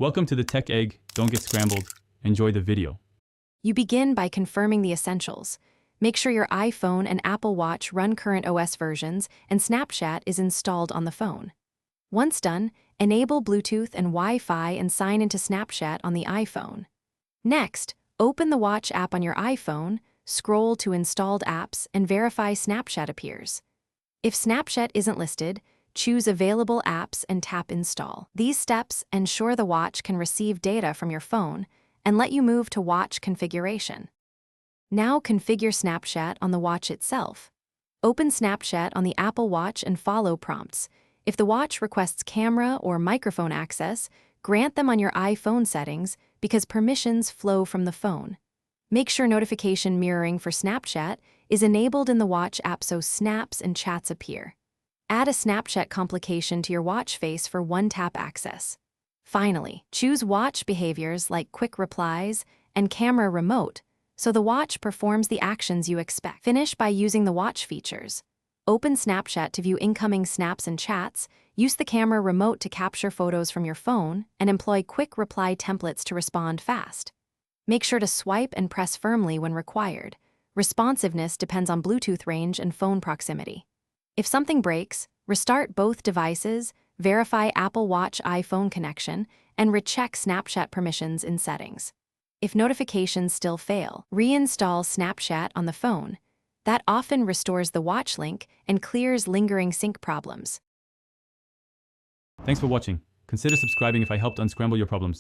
Welcome to the Tech Egg. Don't get scrambled. Enjoy the video. You begin by confirming the essentials. Make sure your iPhone and Apple Watch run current OS versions and Snapchat is installed on the phone. Once done, enable Bluetooth and Wi-Fi and sign into Snapchat on the iPhone. Next, open the Watch app on your iPhone, scroll to Installed Apps, and verify Snapchat appears. If Snapchat isn't listed, choose Available Apps and tap Install. These steps ensure the watch can receive data from your phone and let you move to watch configuration. Now configure Snapchat on the watch itself. Open Snapchat on the Apple Watch and follow prompts. If the watch requests camera or microphone access, grant them on your iPhone settings because permissions flow from the phone. Make sure notification mirroring for Snapchat is enabled in the watch app so snaps and chats appear. Add a Snapchat complication to your watch face for one-tap access. Finally, choose watch behaviors like quick replies and camera remote so the watch performs the actions you expect. Finish by using the watch features. Open Snapchat to view incoming snaps and chats, use the camera remote to capture photos from your phone, and employ quick reply templates to respond fast. Make sure to swipe and press firmly when required. Responsiveness depends on Bluetooth range and phone proximity. If something breaks, restart both devices, verify Apple Watch iPhone connection, and recheck Snapchat permissions in settings. If notifications still fail, reinstall Snapchat on the phone. That often restores the watch link and clears lingering sync problems. Thanks for watching. Consider subscribing if I helped unscramble your problems.